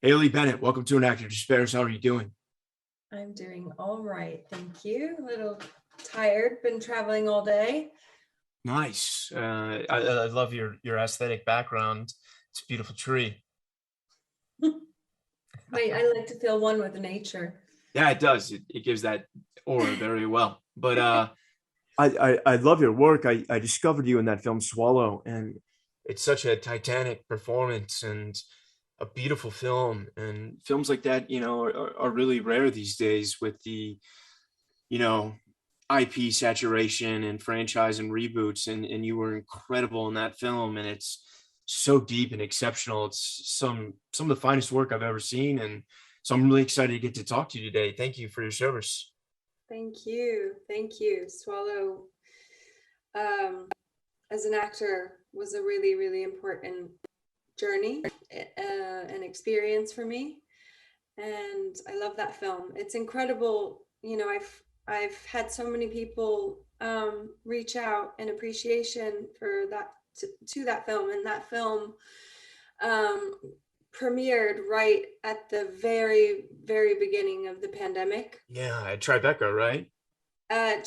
Haley Bennett, welcome to An Actor Despairs. How are you doing? I'm doing all right, thank you. A little tired, been traveling all day. Nice. I love your aesthetic background. It's a beautiful tree. I like to feel one with nature. Yeah, it does. It gives that aura very well. But I love your work. I discovered you in that film Swallow, and it's such a titanic performance and a beautiful film. And films like that, are really rare these days with the you know IP saturation and franchise and reboots, and you were incredible in that film, and it's so deep and exceptional. It's some of the finest work I've ever seen, and so I'm really excited to get to talk to you today. Thank you for your service. Thank you, thank you. Swallow, um, as an actor, was a really, really important journey, an experience for me, and I love that film. It's incredible. I've had so many people reach out in appreciation for that to that film, and that film um, premiered right at the very, very beginning of the pandemic. Yeah, at Tribeca, right? Yeah,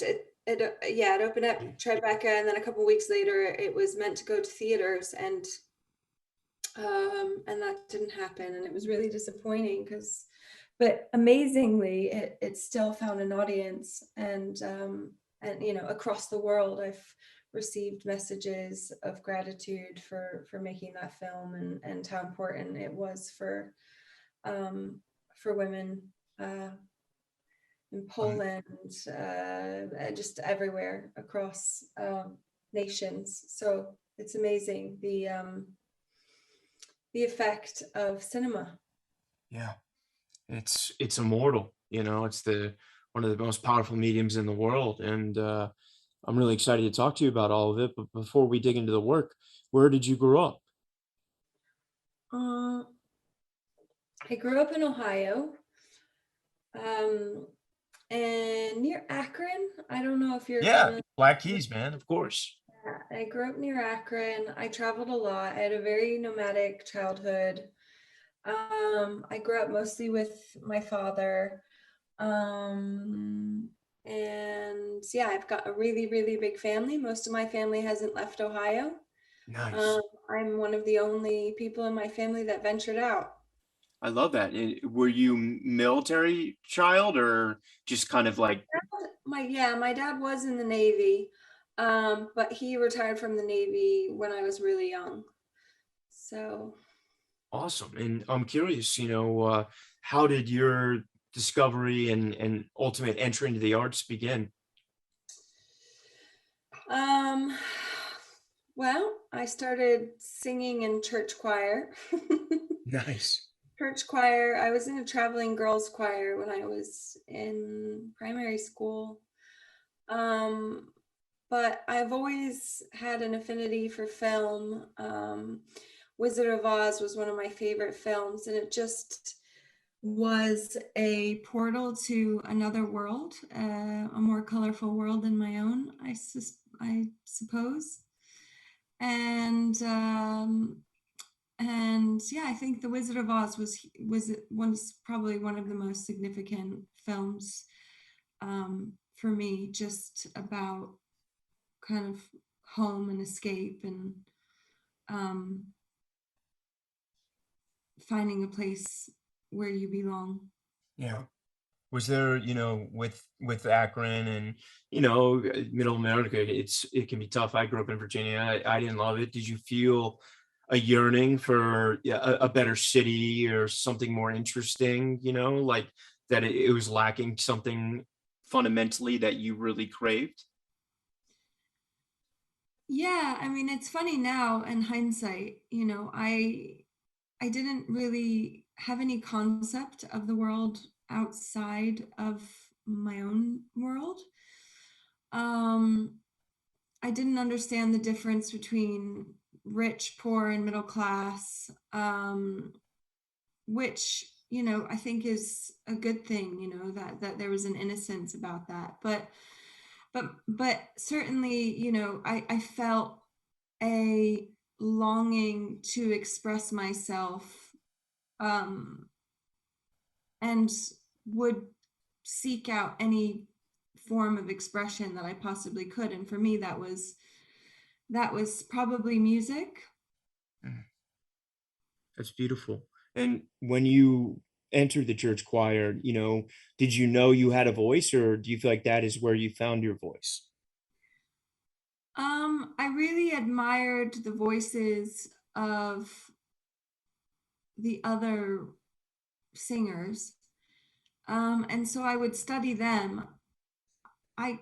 it opened up Tribeca, and then a couple weeks later, it was meant to go to theaters, and that didn't happen, and it was really disappointing because, but amazingly, it still found an audience, and across the world, I've received messages of gratitude for making that film and how important it was for women in Um, Poland, just everywhere across nations. So it's amazing the effect of cinema. yeah, it's immortal. It's the one of the most powerful mediums in the world, and I'm really excited to talk to you about all of it. But before we dig into the work, where did you grow up? Uh, I grew up in Ohio, um, and near Akron. I don't know if you're Yeah, familiar Black with Keys, man, of course. that. I grew up near Akron. I traveled a lot. I had a very nomadic childhood. I grew up mostly with my father. Um, and yeah, I've got a really, really big family. Most of my family hasn't left Ohio. Um, Nice. I'm one of the only people in my family that ventured out. I love that. And were you military child or just kind of like My dad was in the Navy, but he retired from the Navy when I was really young. So, awesome? And I'm curious, how did your discovery and ultimate entry into the arts begin? um, well, I started singing in church choir. Nice. Church choir. I was in a traveling girls choir when I was in primary school. Um, but I've always had an affinity for film. Wizard of Oz was one of my favorite films, and it just was a portal to another world, a more colorful world than my own, I suppose. And yeah, I think The Wizard of Oz was probably one of the most significant films for me, just about kind of home and escape and um, finding a place where you belong. Yeah. Was there, with Akron and, middle America, it can be tough. I grew up in Virginia. I didn't love it. Did you feel a yearning for, yeah, a better city or something more interesting, like that it was lacking something fundamentally that you really craved? Yeah, I mean, it's funny now in hindsight, I didn't really have any concept of the world outside of my own world. Um, I didn't understand the difference between rich, poor, and middle class, which I think is a good thing. That there was an innocence about that, but certainly, I felt a longing to express myself um, and would seek out any form of expression that I possibly could. And for me, that was probably music. Mm, that's beautiful. And when you entered the church choir, did you know you had a voice, or do you feel like that is where you found your voice? I really admired the voices of the other singers. And so I would study them. I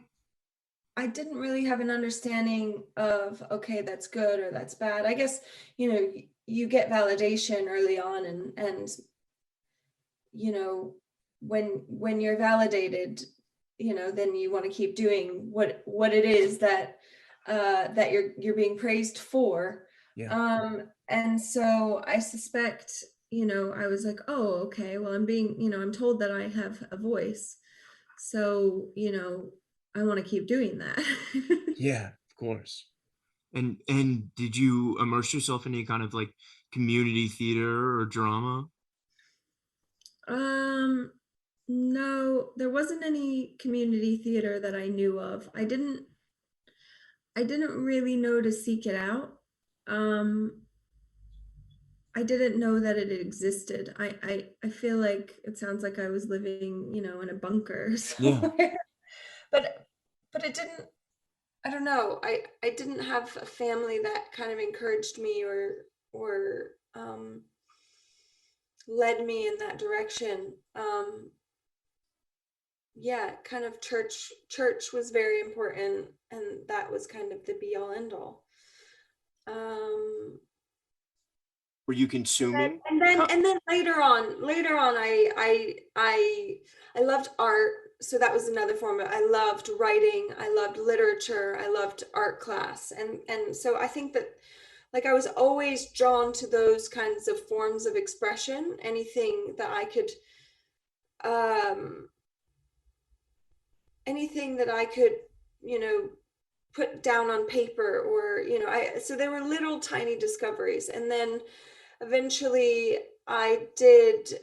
I didn't really have an understanding of, okay, that's good or that's bad. I guess, you get validation early on, and you know, when you're validated, then you want to keep doing what it is that you're being praised for. Yeah. And so I suspect, I was like, oh, okay, well, I'm told that I have a voice. So, I want to keep doing that. Yeah, of course. And did you immerse yourself in any kind of like community theater or drama? Um, no, there wasn't any community theater that I knew of. I didn't really know to seek it out. Um, I didn't know that it existed. I feel like it sounds like I was living, in a bunker Yeah. somewhere. But it didn't, I don't know. I didn't have a family that kind of encouraged me or led me in that direction. Yeah, kind of church was very important, and that was kind of the be all end all. Um Were you and then consuming? and then and then later on I loved art, so that was another form of, I loved writing, I loved literature, I loved art class, and so I think that, like, I was always drawn to those kinds of forms of expression, um anything that I could, you know, put down on paper, or, I so there were little tiny discoveries. And then eventually I did,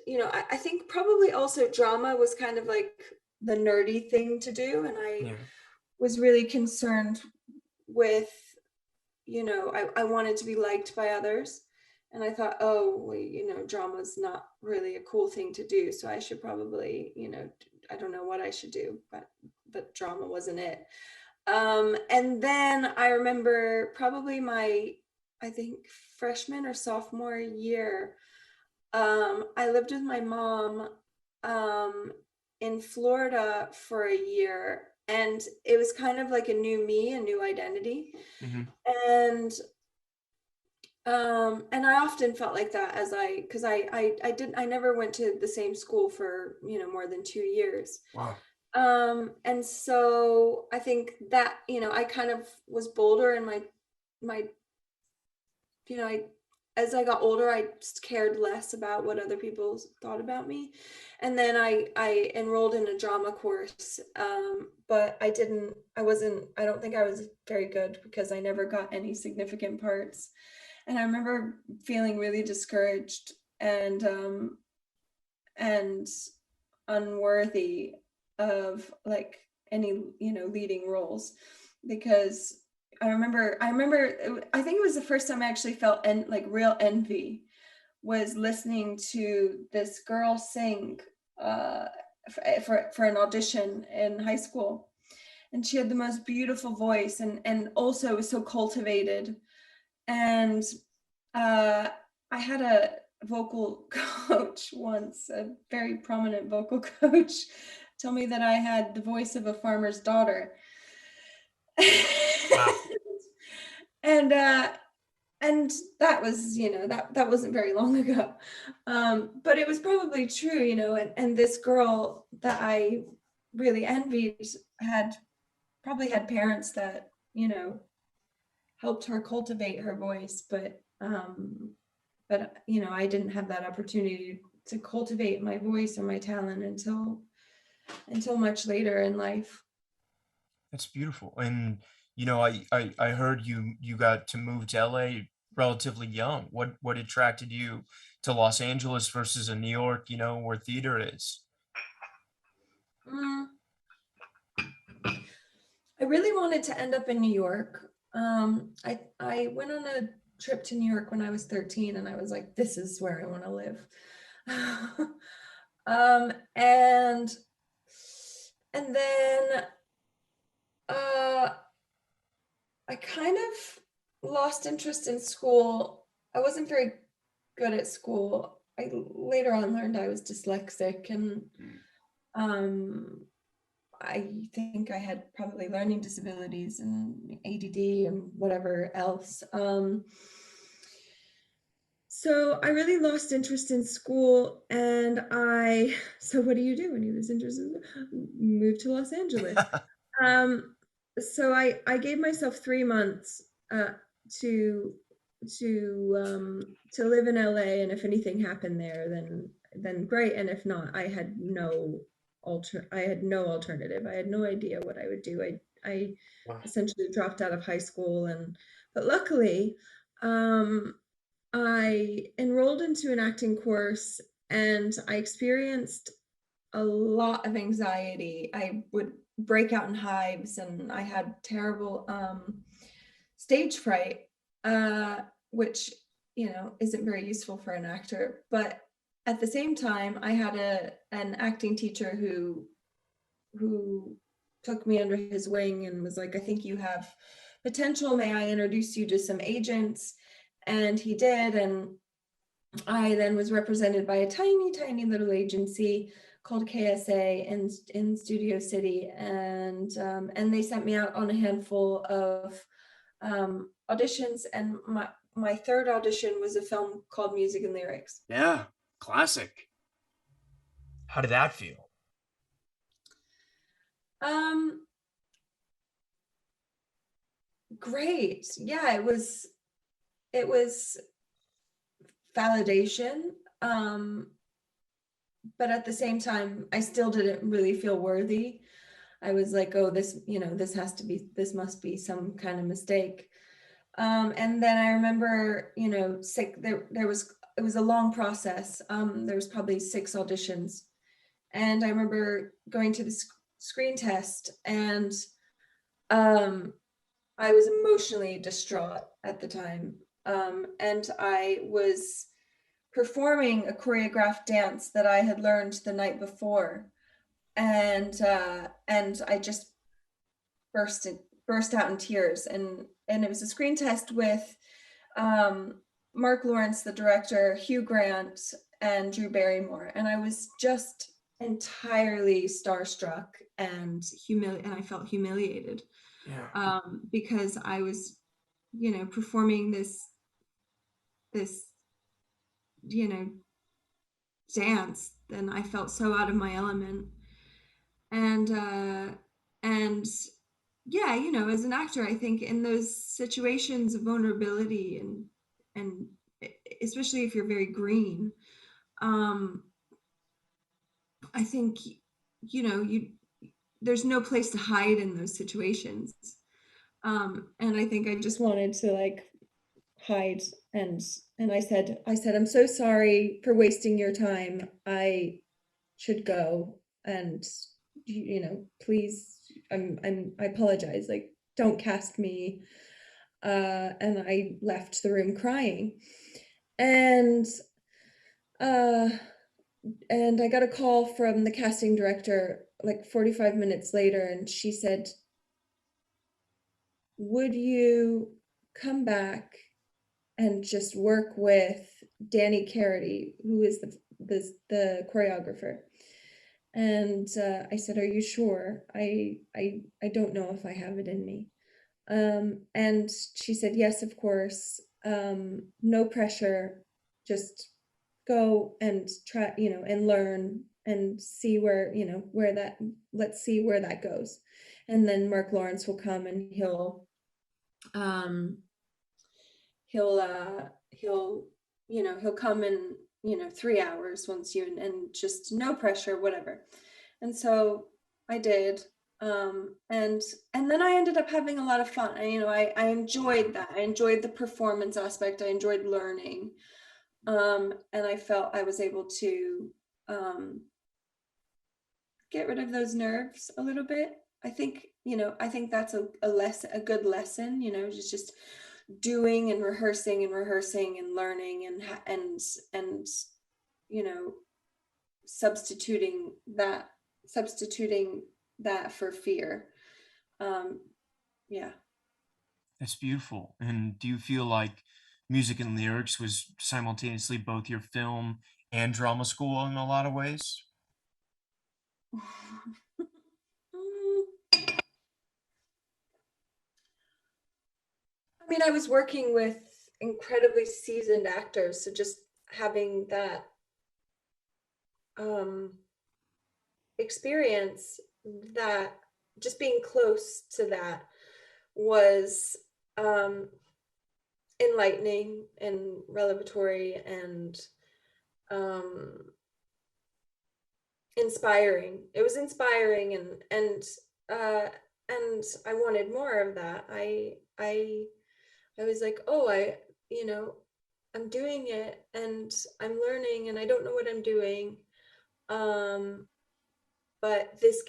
I think probably also drama was kind of like the nerdy thing to do, and I Yeah. was really concerned with, I wanted to be liked by others. And I thought, oh, well, drama's not really a cool thing to do, so I should probably, I don't know what I should do, but drama wasn't it. And then I remember probably I think, freshman or sophomore year, I lived with my mom um, in Florida for a year, and it was kind of like a new me, a new identity. Hmm. And and I often felt like that, because I never went to the same school for, more than 2 years. Wow. And so I think that, I kind of was bolder in my, I as I got older, I just cared less about what other people thought about me. And then I enrolled in a drama course, but I don't think I was very good, because I never got any significant parts. And I remember feeling really discouraged and unworthy of, like, any, leading roles, because I think it was the first time I actually felt like real envy, was listening to this girl sing uh for an audition in high school. And she had the most beautiful voice, and also was so cultivated. And uh, I had a vocal coach once, a very prominent vocal coach, tell me that I had the voice of a farmer's daughter. Wow. and and that was, that wasn't very long ago. But it was probably true, and this girl that I really envied had probably had parents that, helped her cultivate her voice. But I didn't have that opportunity to cultivate my voice or my talent until much later in life. That's beautiful. And I heard you got to move to LA relatively young. What attracted you to Los Angeles versus in New York, where theater is? Mm, I really wanted to end up in New York. I went on a trip to New York when I was 13, and I was like, this is where I want to live. um, and and then uh, I kind of lost interest in school. I wasn't very good at school. I later on learned I was dyslexic, and um, I think I had probably learning disabilities and ADD and whatever else. So I really lost interest in school, and so what do you do when you lose interest? Move to Los Angeles. Um, so I gave myself 3 months to to live in LA, and if anything happened there, then great, and if not, I had no alternative. I had no idea what I would do. I Wow. essentially dropped out of high school, but luckily, um, I enrolled into an acting course, and I experienced a lot of anxiety. I would break out in hives, and I had terrible stage fright, which isn't very useful for an actor. But at the same time, I had an acting teacher who took me under his wing and was like, I think you have potential. May I introduce you to some agents? And he did. And I then was represented by a tiny, tiny little agency called KSA in Studio City, and they sent me out on a handful of auditions. And my third audition was a film called Music and Lyrics. Yeah, classic. How did that feel? Um, Great. Yeah, it was validation. But at the same time, I still didn't really feel worthy. I was like, oh, this must be some kind of mistake. And then I remember, sick, it was a long process. There was probably 6 auditions. And I remember going to the screen test, and um, I was emotionally distraught at the time. And I was performing a choreographed dance that I had learned the night before, and I just burst burst out in tears, and it was a screen test with Mark Lawrence, the director, Hugh Grant, and Drew Barrymore, and I was just entirely starstruck and I felt humiliated, Yeah. because I was, performing this you know dance, and I felt so out of my element. And yeah, as an actor, I think in those situations of vulnerability, and especially if you're very green, um I think, you there's no place to hide in those situations. And I think I just wanted to, like, hide, and I said, I'm so sorry for wasting your time. I should go, and please, I apologize, like, don't cast me. And I left the room crying, and uh and I got a call from the casting director like 45 minutes later, and she said, would you come back and just work with Danny Carity, who is the choreographer? And I said, "Are you sure? I don't know if I have it in me." And she said, "Yes, of course. No pressure. Just go and try, and learn and see where that. Let's see where that goes." And then Mark Lawrence will come, and um, he'll he'll come in 3 hours once you, and just no pressure, whatever. And so I did. And then I ended up having a lot of fun. I enjoyed that. I enjoyed the performance aspect. I enjoyed learning. And I felt I was able to um, get rid of those nerves a little bit. I think that's a good lesson, just doing and rehearsing and learning and you know, substituting that substituting that for fear. Um, yeah. That's beautiful. And do you feel like music and lyrics was simultaneously both your film and drama school in a lot of ways? I mean, I was working with incredibly seasoned actors, so just having that um, experience, that just being close to that was um, enlightening and revelatory and um, inspiring. It was inspiring, uh, and I wanted more of that. I was like, oh, you know, I'm doing it and I'm learning and I don't know what I'm doing. Um, but this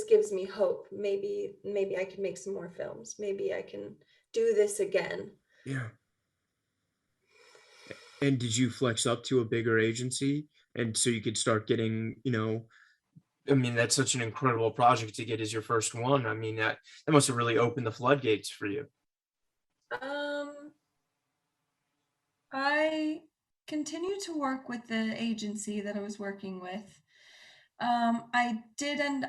gives me hope. Maybe I can make some more films. Maybe I can do this again. Yeah. And did you flex up to a bigger agency? And so you could start getting, I mean, that's such an incredible project to get as your first one. I mean, that must have really opened the floodgates for you. Um, I continued to work with the agency that I was working with. I did, and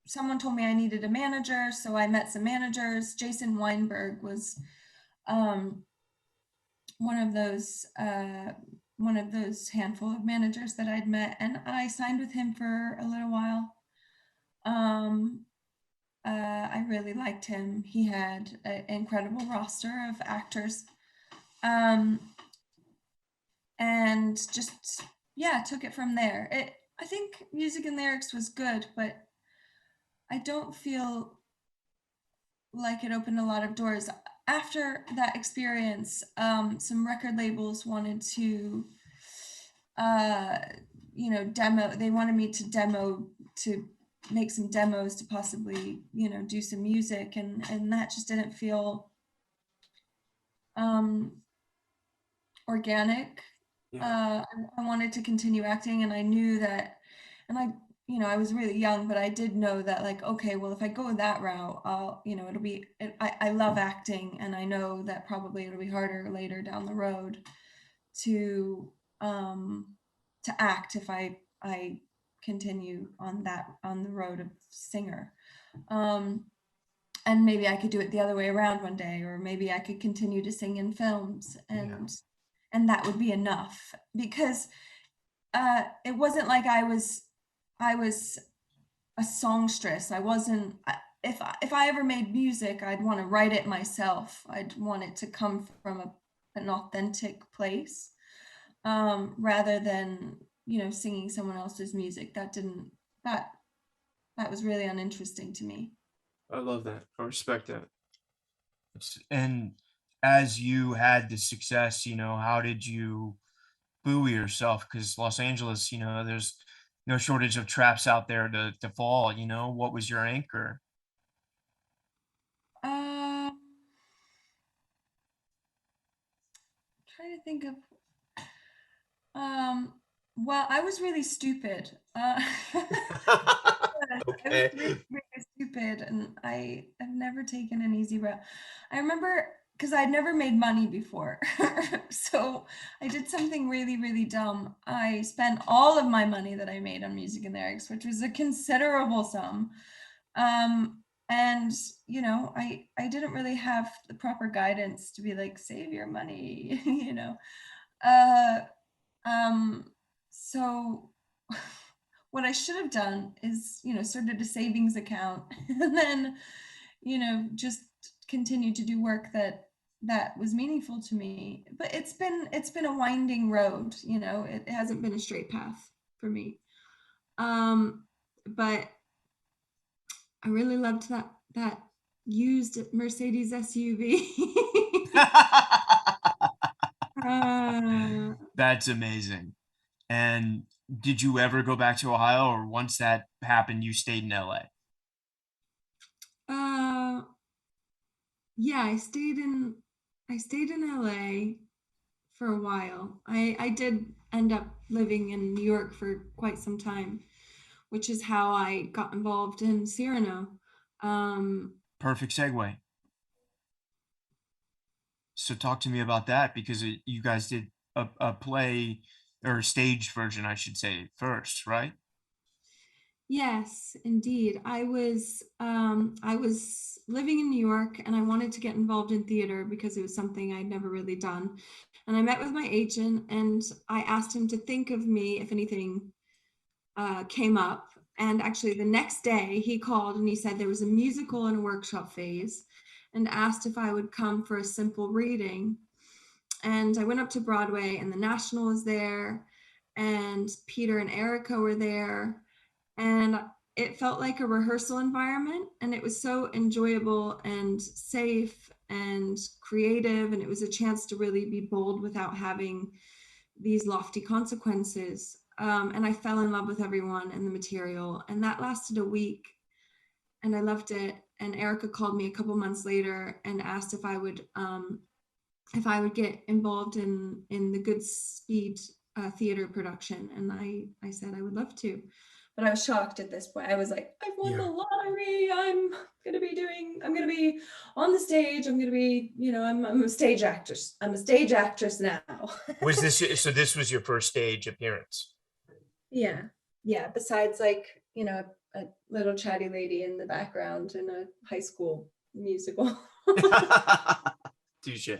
someone told me I needed a manager, so I met some managers. Jason Weinberg was um, one of those handful of managers that I'd met, and I signed with him for a little while. Um, I really liked him. He had an incredible roster of actors, um, and just yeah, took it from there. I think music and lyrics was good, but I don't feel like it opened a lot of doors. After that experience, some record labels wanted to, uh, demo. They wanted me to make some demos to possibly, do some music, and that just didn't feel um, organic. Yeah. I wanted to continue acting, and I knew that, and I was really young, but I did know that, like, okay, well, if I go that route, I love acting, and I know that probably it'll be harder later down the road to, um, to act if I continue on the road of singer. Um, and maybe I could do it the other way around one day, or maybe I could continue to sing in films, Yeah. and that would be enough, because it wasn't like I was a songstress. I wasn't. If I ever made music, I'd want to write it myself. I'd want it to come from an authentic place, rather than singing someone else's music. That that was really uninteresting to me. I love that. I respect that. And as you had the success, how did you buoy yourself? Because Los Angeles, there's no shortage of traps out there to fall. What was your anchor? Um, trying to think of. Um, well, I was really stupid. I was Okay. really, really stupid, and I have never taken an easy route. I remember because I'd never made money before. So I did something really, really dumb. I spent all of my money that I made on music and lyrics, which was a considerable sum. And I didn't really have the proper guidance to be like, save your money, Uh, um, so what I should have done is, started a savings account and then, just continue to do work that was meaningful to me. But it's been a winding road, it hasn't been a straight path for me. Um, but I really loved that used Mercedes SUV. uh, That's amazing. And did you ever go back to Ohio, or once that happened, you stayed in LA? uh, yeah, I stayed in LA for a while. I did end up living in New York for quite some time, which is how I got involved in Cyrano. Um, Perfect segue. So talk to me about that, because you guys did a play, or a stage version, I should say, first, right? yes, indeed. I was living in New York and I wanted to get involved in theater because it was something I'd never really done. And I met with my agent and I asked him to think of me if anything came up. And actually, the next day he called and he said there was a musical in a workshop phase and asked if I would come for a simple reading. And I went up to Broadway, and the National was there, and Peter and Erica were there. And it felt like a rehearsal environment, and it was so enjoyable and safe and creative. And it was a chance to really be bold without having these lofty consequences. And I fell in love with everyone and the material. And that lasted a week, and I loved it. And Erica called me a couple months later and asked if I would get involved in the Goodspeed theater production, and I said I would love to. But I was shocked at this point. I was like, I've won the Yeah. lottery. I'm gonna be on the stage. I'm gonna be, I'm a stage actress. I'm a stage actress now. Was this so? This was your first stage appearance? Yeah. Yeah. Besides, like, a little chatty lady in the background in a high school musical. Touche.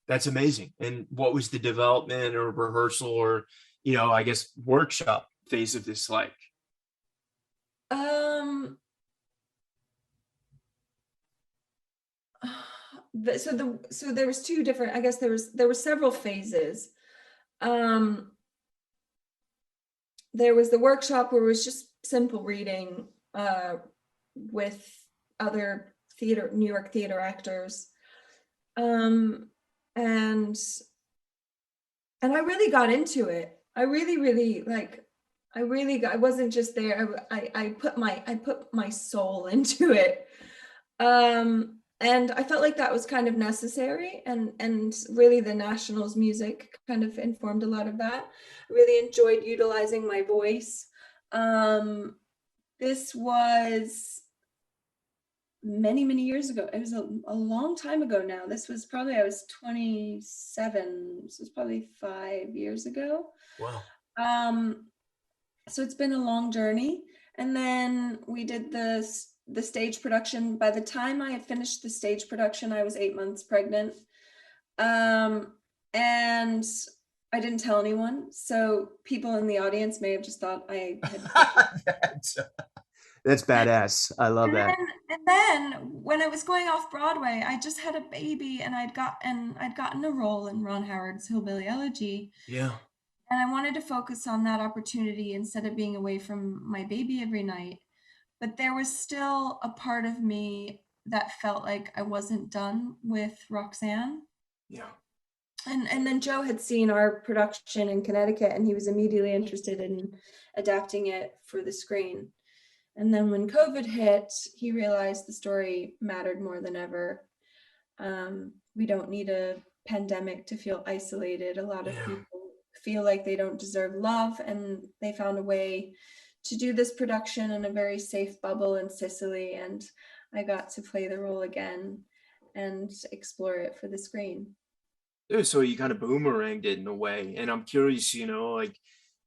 That's amazing. And what was the development or rehearsal, or, I guess workshop phase of this like? Um, so there was two different, I guess there were several phases. Um, there was the workshop where it was just simple reading with other New York theater actors. Um, and I really got into it. I really, really like. I wasn't just there. I put my soul into it. And I felt like that was kind of necessary, and really the Nationals music kind of informed a lot of that. I really enjoyed utilizing my voice. This was many, many years ago. It was a long time ago now. This was probably, I was 27. This was probably 5 years ago. Wow. Um, so it's been a long journey. And then we did the stage production. By the time I had finished the stage production, I was 8 months pregnant. And I didn't tell anyone. So people in the audience may have just thought I had. that's, that's badass. I love And that. then when I was going off Broadway, I just had a baby, and I'd gotten a role in Ron Howard's Hillbilly Elegy. Yeah. And I wanted to focus on that opportunity instead of being away from my baby every night. But there was still a part of me that felt like I wasn't done with Roxanne. Yeah. And then Joe had seen our production in Connecticut, and he was immediately interested in adapting it for the screen. And then when COVID hit, he realized the story mattered more than ever. We don't need a pandemic to feel isolated. A lot of Yeah. people feel like they don't deserve love, and they found a way to do this production in a very safe bubble in Sicily. And I got to play the role again and explore it for the screen. Yeah, so you kind of boomeranged it in a way. And I'm curious, like,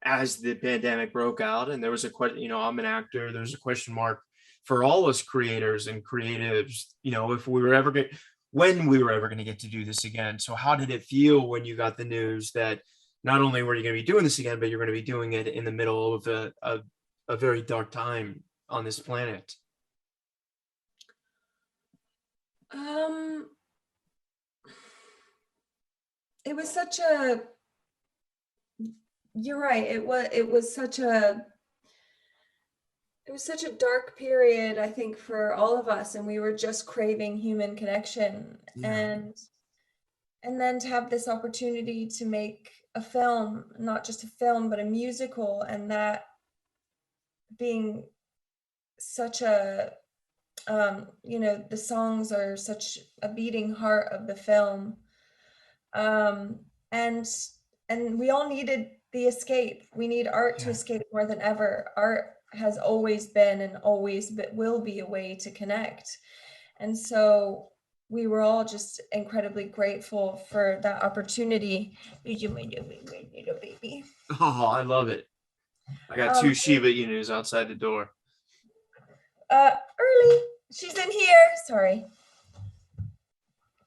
as the pandemic broke out and there was a question, I'm an actor, there's a question mark for all us creators and creatives, if we were ever going, when we were ever going to get to do this again. So how did it feel when you got the news that not only were you going to be doing this again, but you're going to be doing it in the middle of a very dark time on this planet? Um, it was such a, you're right. It was such a, it was such a dark period, I think, for all of us, and we were just craving human connection. Yeah. And then to have this opportunity to make a film, not just a film, but a musical, and that being such a the songs are such a beating heart of the film. um and and we all needed the escape. We need art to Yeah. escape more than ever. Art has always been and always will be a way to connect. And so we were all just incredibly grateful for that opportunity. Little baby. Oh, I love it. I got um two Shiba Inus outside the door. Early, she's in here. Sorry.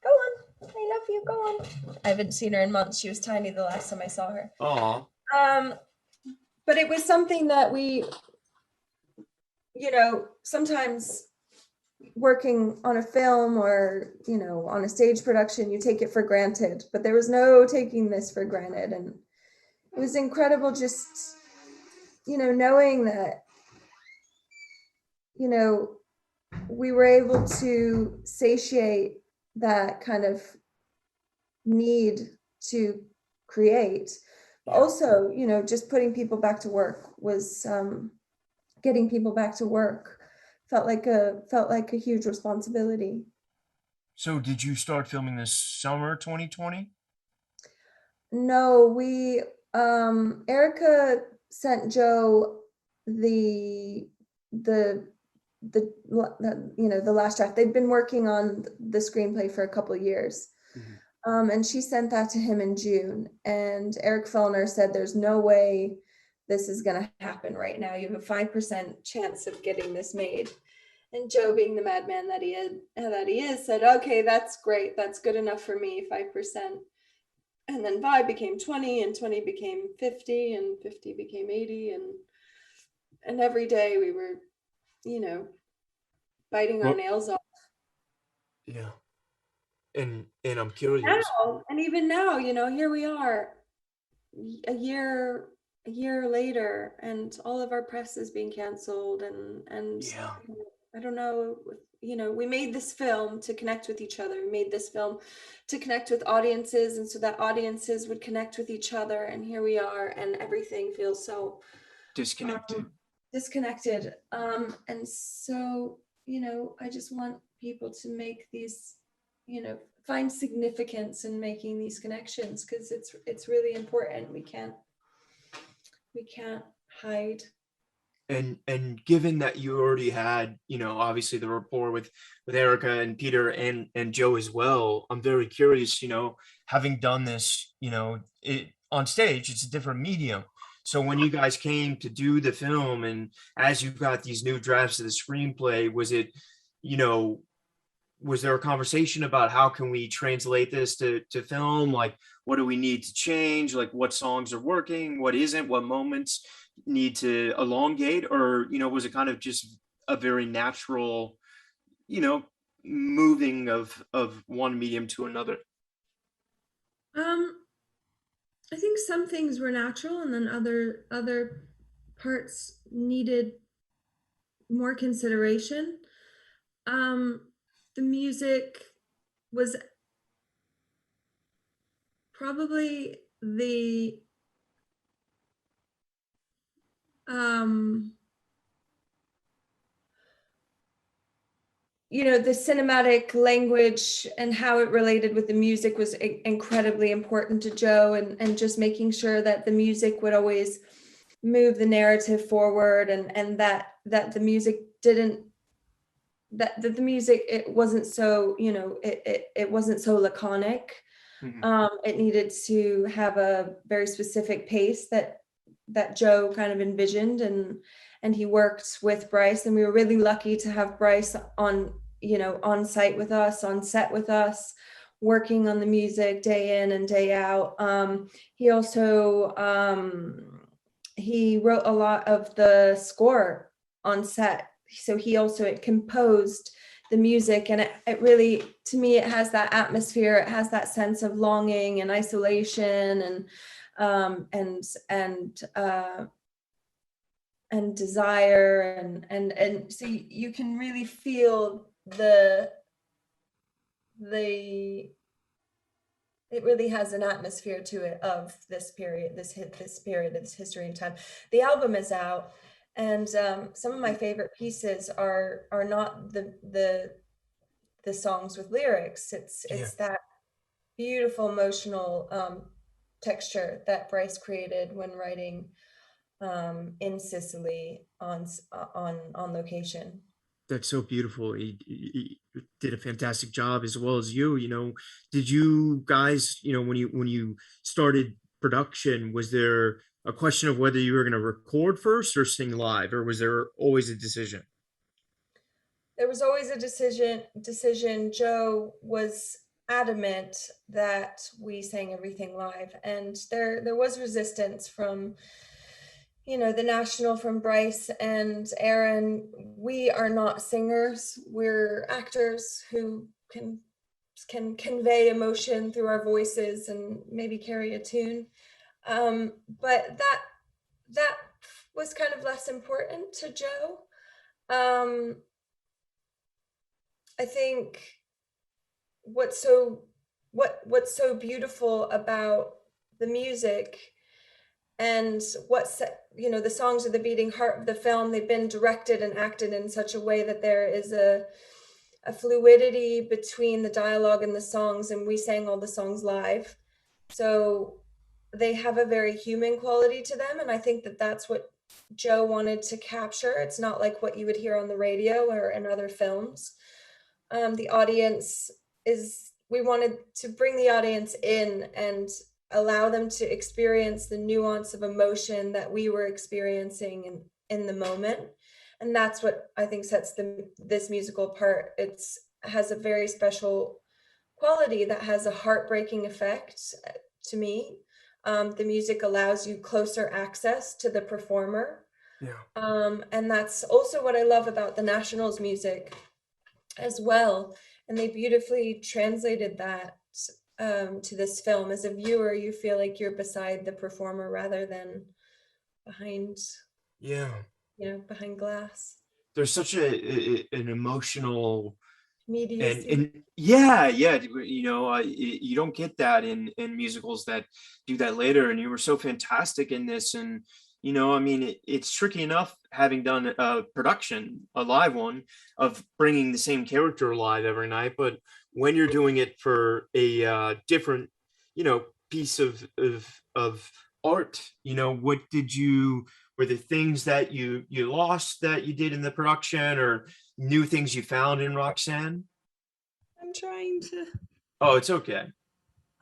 Go on. I love you. Go on. I haven't seen her in months. She was tiny the last time I saw her. Oh, Um, but it was something that we, sometimes working on a film or, on a stage production, you take it for granted. But there was no taking this for granted. And it was incredible just, knowing that, we were able to satiate that kind of need to create. yeah. Also, just putting people back to work was getting people back to work felt like a huge responsibility. So did you start filming this summer 2020? No, we Erica sent Joe the the the last draft. They'd been working on the screenplay for a couple of years. Mhm. And she sent that to him in June. And Eric Fellner said, "There's no way this is going to happen right now. You have a 5% chance of getting this made." And Joe, being the madman that he is, said, "Okay, that's great. That's good enough for me. 5%." And then 5 became 20, and 20 became 50, and 50 became 80, and every day we were, you know, biting our Well, nails off. yeah. And I'm curious. Now, and even now, here we are, a year a year later, and all of our press is being canceled, and Yeah. I don't know. We made this film to connect with each other. We made this film to connect with audiences, and so that audiences would connect with each other, and here we are, and everything feels so Disconnected. disconnected. And so, I just want people to make these, find significance in making these connections, because it's really important. We can't hide. And given that you already had, obviously the rapport with Erica and Peter and Joe as well, I'm very curious, having done this, on stage, it's a different medium. So when you guys came to do the film, and as you got these new drafts of the screenplay, was it, you know, was there a conversation about how can we translate this to film? Like, what do we need to change? Like, what songs are working, what isn't, what moments need to elongate? Or, was it kind of just a very natural, you know, moving of one medium to another? Um, I think some things were natural, and then other parts needed more consideration. Um, the music was probably um, the cinematic language and how it related with the music was incredibly important to Joe, and just making sure that the music would always move the narrative forward, and that the music didn't that the music, it wasn't so, it wasn't so laconic. Mhm. It needed to have a very specific pace that Joe kind of envisioned, and he worked with Bryce, and we were really lucky to have Bryce on site with us, on set with us, working on the music day in and day out. He also he wrote a lot of the score on set, so he also composed the music, and it really, to me, it has that atmosphere, it has that sense of longing and isolation, and and desire, and so you can really feel the it really has an atmosphere to it of this period, this period, this history and time. The album is out, and some of my favorite pieces are not the songs with lyrics. Yeah. It's that beautiful emotional texture that Bryce created when writing in Sicily on location. That's so beautiful. He did a fantastic job as well as you. Did you guys, when you started production, was there a question of whether you were going to record first or sing live, or was there always a decision? There was always a decision. Joe was adamant that we sang everything live, and there was resistance from the national, from Bryce and Aaron. We are not singers, we're actors who can convey emotion through our voices and maybe carry a tune. But that was kind of less important to Joe. I think what's so what's so beautiful about the music, and the songs are the beating heart of the film. They've been directed and acted in such a way that there is a fluidity between the dialogue and the songs, and we sang all the songs live, so they have a very human quality to them, and I think that that's what Joe wanted to capture. It's not like what you would hear on the radio or in other films. The audience is We wanted to bring the audience in and allow them to experience the nuance of emotion that we were experiencing in the moment. And that's what I think sets this musical apart. It has a very special quality that has a heartbreaking effect to me. The music allows you closer access to the performer. Yeah. And that's also what I love about the Nationals music as well. And they beautifully translated that to this film. As a viewer, you feel like you're beside the performer rather than behind, Yeah. behind glass. There's such an emotional Immediacy. and yeah, yeah, you don't get that in musicals that do that later, and you were so fantastic in this. And I mean, it's tricky enough having done a production, a live one, of bringing the same character alive every night, but when you're doing it for a different piece of art, what did you were there things that you lost that you did in the production, or new things you found in Roxanne? I'm trying to Oh, it's okay.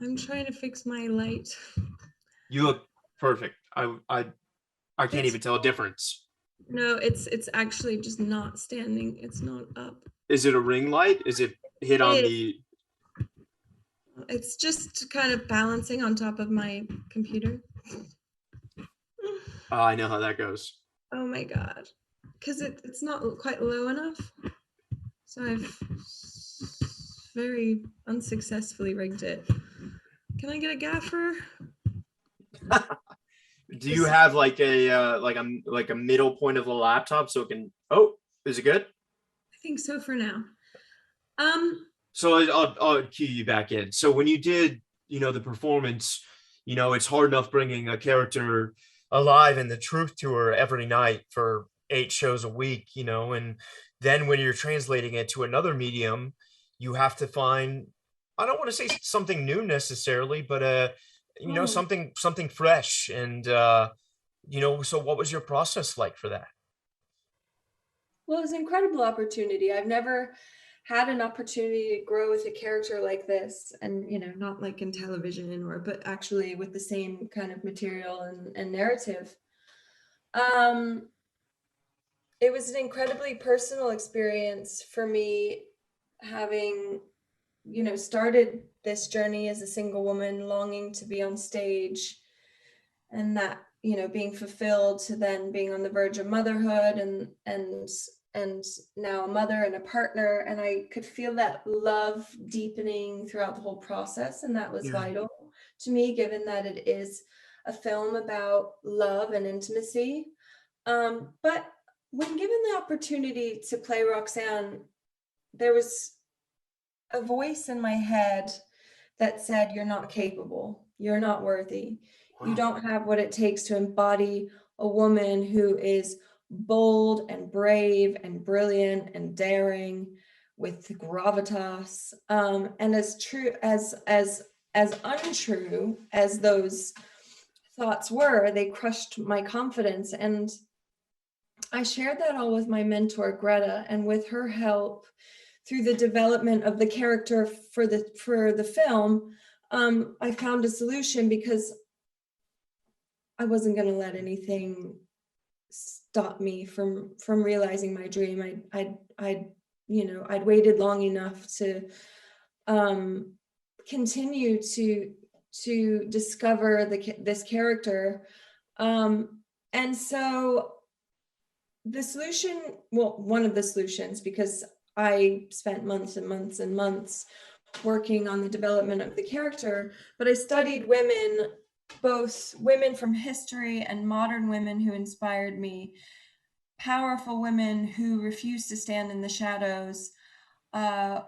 I'm trying to fix my light. You look perfect. I can't It's even tell a difference. No, it's actually just not standing. It's not up. Is it a ring light? Is it hit on It is. the? It's just kind of balancing on top of my computer. I know how that goes. Oh my god. Because it's not quite low enough. So I've very unsuccessfully rigged it. Can I get a gaffer? Do you have like a middle point of the laptop so it can? Oh, is it good? I think so for now. Um, So I'll cue you back in. So when you did, the performance, it's hard enough bringing a character alive and the truth to her every night for 8 shows a week, and then when you're translating it to another medium, you have to find, I don't want to say something new necessarily, but oh, something fresh. And so what was your process like for that? well, it was an incredible opportunity. I've never had an opportunity to grow with a character like this, and not like in television but actually with the same kind of material and narrative. Um, it was an incredibly personal experience for me, having started this journey as a single woman longing to be on stage, and that being fulfilled, to then being on the verge of motherhood, and now a mother and a partner, and I could feel that love deepening throughout the whole process, and that was Yeah. vital to me, given that it is a film about love and intimacy. But when given the opportunity to play Roxanne, there was a voice in my head that said, "You're not capable. You're not worthy. You Wow. don't have what it takes to embody a woman who is bold and brave and brilliant and daring with gravitas." And as true as untrue as those thoughts were, they crushed my confidence. And I shared that all with my mentor, Greta, and with her help through the development of the character for the film, I found a solution because I wasn't going to let anything stop me from realizing my dream. I'd waited long enough to continue to discover this character, and so the solution, well, one of the solutions, because I spent months and months and months working on the development of the character, but I studied women, both women from history and modern women who inspired me, powerful women who refused to stand in the shadows, uh,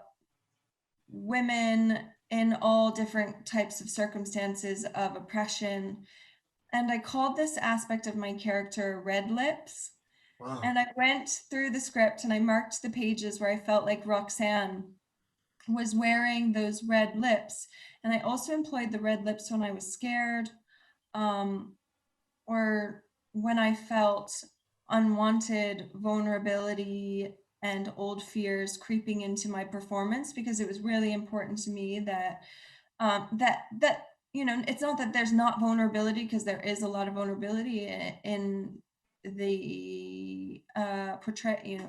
women in all different types of circumstances of oppression. And I called this aspect of my character Red Lips. Wow. And I went through the script and I marked the pages where I felt like Roxanne was wearing those red lips. And I also employed the red lips when I was scared, um, or when I felt unwanted vulnerability and old fears creeping into my performance, because it was really important to me that it's not that there's not vulnerability, because there is a lot of vulnerability in the portray,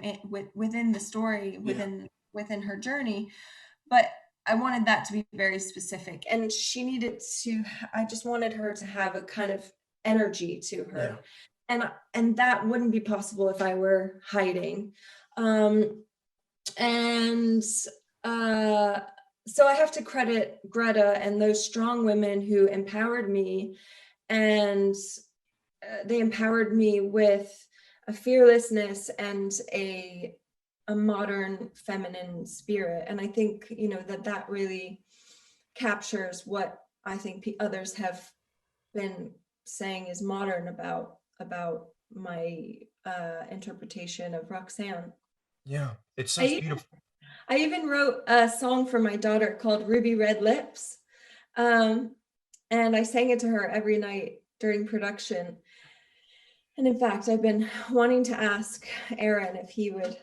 within the story, Yeah. within her journey, but I wanted that to be very specific, and she needed to. I just wanted her to have a kind of energy to Yeah. her, and that wouldn't be possible if I were hiding. Um, and uh, so I have to credit Greta and those strong women who empowered me, and they empowered me with a fearlessness and a modern feminine spirit. And I think that really captures what I think others have been saying is modern about my interpretation of Roxanne. Yeah. It's I such even, beautiful. I even wrote a song for my daughter called Ruby Red Lips. Um, and I sang it to her every night during production. And in fact, I've been wanting to ask Aaron if he would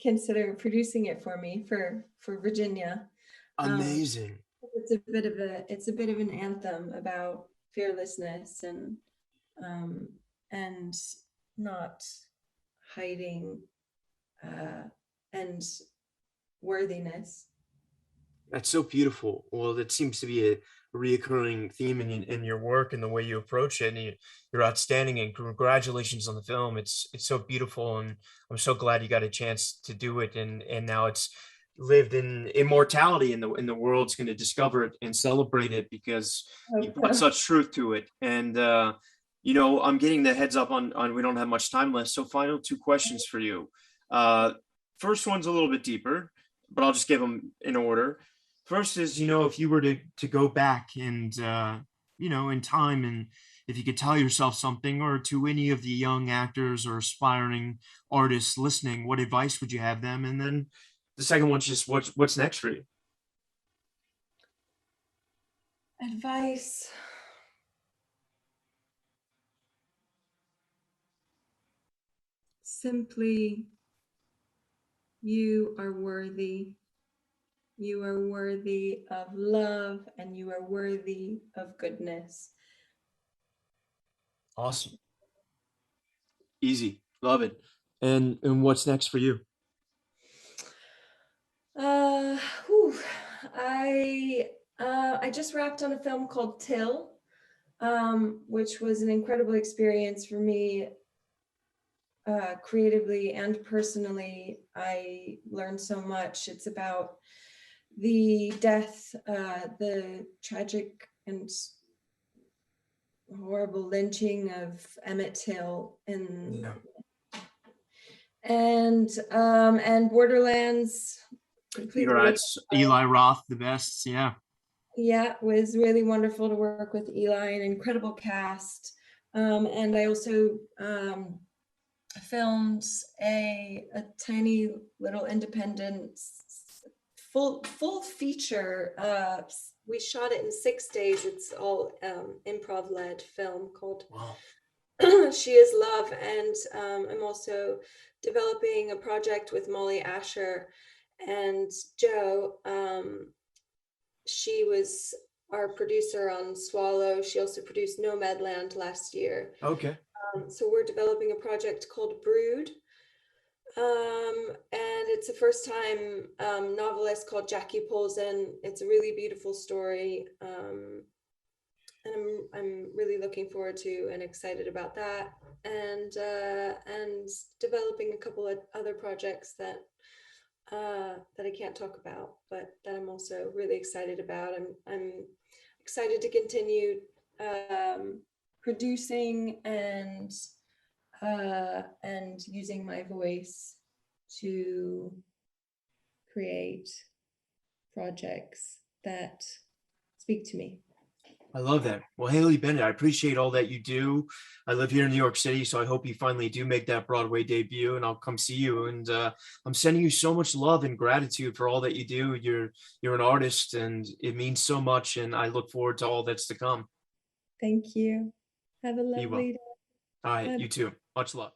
consider producing it for me for Virginia. Um, Amazing. it's a bit of an anthem about fearlessness um, and not hiding uh, and worthiness. That's so beautiful. Well, that seems to be a reoccurring theme in your work and the way you approach it. And you're outstanding. And congratulations on the film. It's so beautiful, and I'm so glad you got a chance to do it. And now it's lived in immortality, and the world's going to discover it and celebrate it because you Hope brought so. such truth to it. And I'm getting the heads up on we don't have much time left. So final two questions for you. Uh, First one's a little bit deeper, but I'll just give them in order. First is, if you were to go back and in time, and if you could tell yourself something, or to any of the young actors or aspiring artists listening, what advice would you have them? And then the second one's just what's next for you? Advice. Simply, you are worthy. You are worthy of love and you are worthy of goodness. Awesome. Easy. Love it. And what's next for you? Uh, whew, I I just wrapped on a film called Till, which was an incredible experience for me, creatively and personally. I learned so much. It's about the death, the tragic and horrible lynching of Emmett Till in Yeah. and Borderlands completed it. Congrats, Eli Roth, the best. Yeah. Yeah, it was really wonderful to work with Eli, an incredible cast. And I also filmed a tiny little independent full feature. We shot it in 6 days. It's all improv led film called Wow. She Is Love, and I'm also developing a project with Molly Asher and Joe. She was our producer on Swallow. She also produced Nomadland last year. Okay. So we're developing a project called Brood. And it's a first time novelist called Jackie Polson. It's a really beautiful story. And I'm really looking forward to and excited about that. And developing a couple of other projects that I can't talk about, but that I'm also really excited about. I'm excited to continue producing and using my voice to create projects that speak to me. I love that. Well, Haley Bennett, I appreciate all that you do. I live here in New York City, so I hope you finally do make that Broadway debut, and I'll come see you. And I'm sending you so much love and gratitude for all that you do. You're an artist, and it means so much. And I look forward to all that's to come. Thank you. Have a Be well. lovely day. All right, Bye. you too. Much love.